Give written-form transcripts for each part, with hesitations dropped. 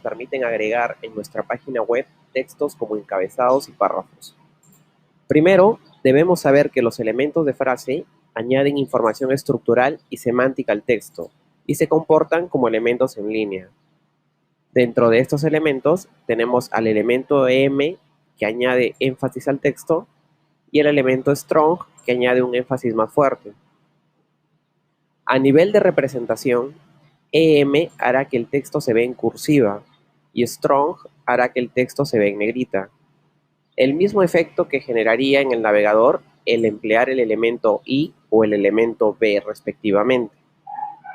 permiten agregar en nuestra página web textos como encabezados y párrafos. Primero, debemos saber que los elementos de frase añaden información estructural y semántica al texto y se comportan como elementos en línea. Dentro de estos elementos tenemos al elemento em, que añade énfasis al texto, y el elemento strong, que añade un énfasis más fuerte. A nivel de representación, em hará que el texto se vea en cursiva y strong hará que el texto se vea en negrita. El mismo efecto que generaría en el navegador el emplear el elemento i o el elemento b respectivamente,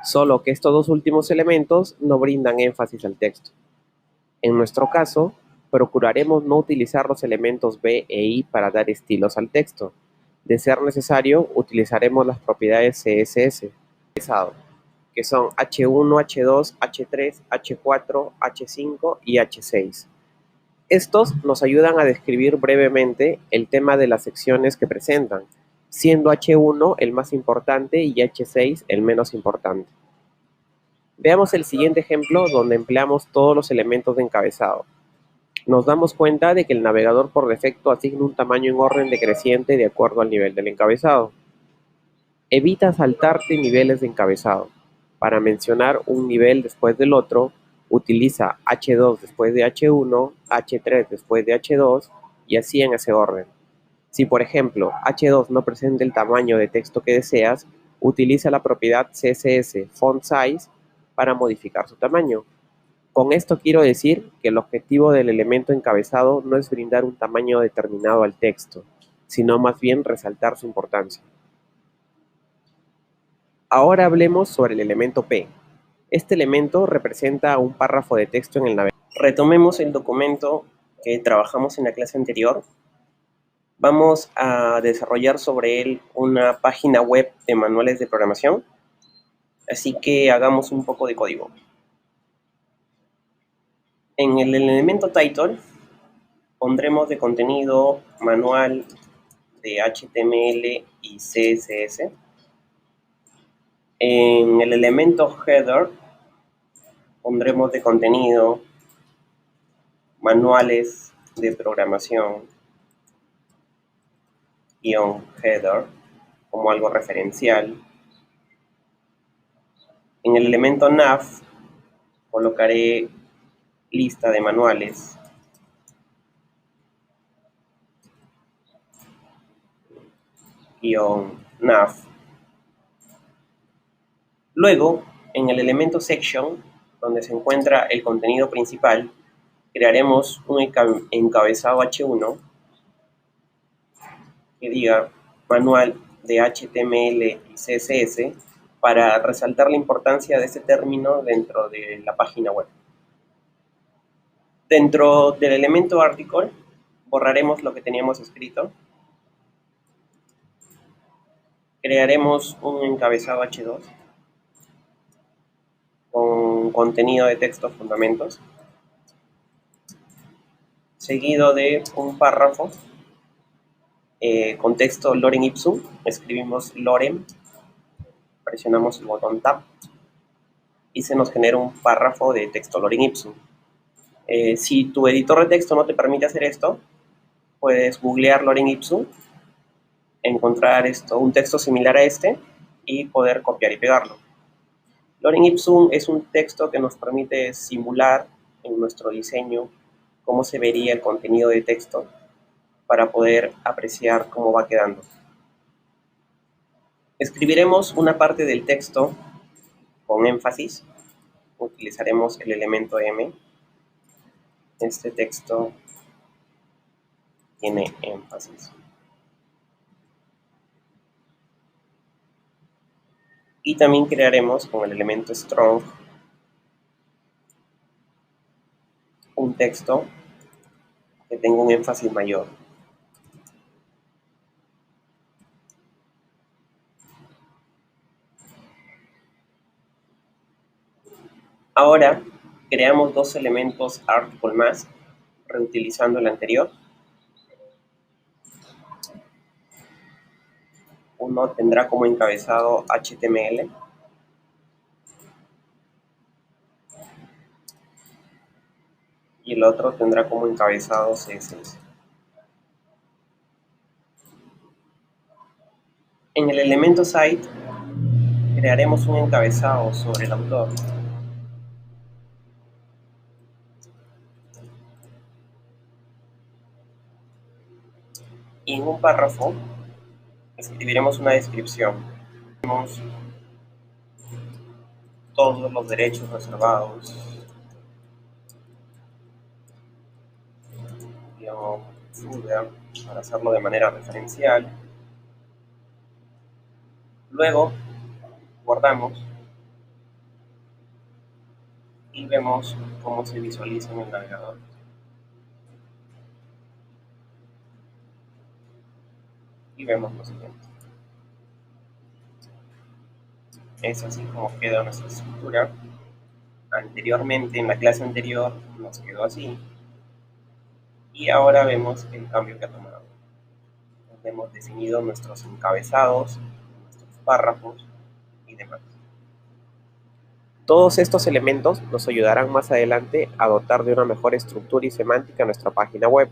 solo que estos dos últimos elementos no brindan énfasis al texto. En nuestro caso, procuraremos no utilizar los elementos b e i para dar estilos al texto. De ser necesario, utilizaremos las propiedades CSS, que son H1, H2, H3, H4, H5 y H6. Estos nos ayudan a describir brevemente el tema de las secciones que presentan, siendo H1 el más importante y H6 el menos importante. Veamos el siguiente ejemplo donde empleamos todos los elementos de encabezado. Nos damos cuenta de que el navegador por defecto asigna un tamaño en orden decreciente de acuerdo al nivel del encabezado. Evita saltarte niveles de encabezado. Para mencionar un nivel después del otro, utiliza H2 después de H1, H3 después de H2 y así en ese orden. Si por ejemplo H2 no presenta el tamaño de texto que deseas, utiliza la propiedad CSS Font Size para modificar su tamaño. Con esto quiero decir que el objetivo del elemento encabezado no es brindar un tamaño determinado al texto, sino más bien resaltar su importancia. Ahora hablemos sobre el elemento P. Este elemento representa un párrafo de texto en el navegador. Retomemos el documento que trabajamos en la clase anterior. Vamos a desarrollar sobre él una página web de manuales de programación, así que hagamos un poco de código. En el elemento title pondremos de contenido manual de HTML y CSS. En el elemento header pondremos de contenido manuales de programación -header como algo referencial. En el elemento nav colocaré lista de manuales -nav. Luego, en el elemento section, donde se encuentra el contenido principal, crearemos un encabezado H1 que diga manual de HTML y CSS para resaltar la importancia de este término dentro de la página web. Dentro del elemento article borraremos lo que teníamos escrito. Crearemos un encabezado H2 con contenido de texto fundamentos, seguido de un párrafo con texto lorem ipsum. Escribimos lorem, presionamos el botón tab y se nos genera un párrafo de texto lorem ipsum. Si tu editor de texto no te permite hacer esto, puedes googlear lorem ipsum, encontrar un texto similar a este y poder copiar y pegarlo. Lorem ipsum es un texto que nos permite simular en nuestro diseño cómo se vería el contenido de texto para poder apreciar cómo va quedando. Escribiremos una parte del texto con énfasis. Utilizaremos el elemento M. Este texto tiene énfasis. Y también crearemos con el elemento strong un texto que tenga un énfasis mayor. Ahora creamos dos elementos article más, reutilizando el anterior. Uno tendrá como encabezado HTML. y el otro tendrá como encabezado CSS. En el elemento site crearemos un encabezado sobre el autor y en un párrafo escribiremos una descripción. Tenemos todos los derechos reservados, digamos, footer, para hacerlo de manera referencial. Luego guardamos y vemos cómo se visualiza en el navegador. Y vemos lo siguiente. Es así como queda nuestra estructura. Anteriormente, en la clase anterior, nos quedó así. Y ahora vemos el cambio que ha tomado. Hemos definido nuestros encabezados, nuestros párrafos y demás. Todos estos elementos nos ayudarán más adelante a dotar de una mejor estructura y semántica nuestra página web.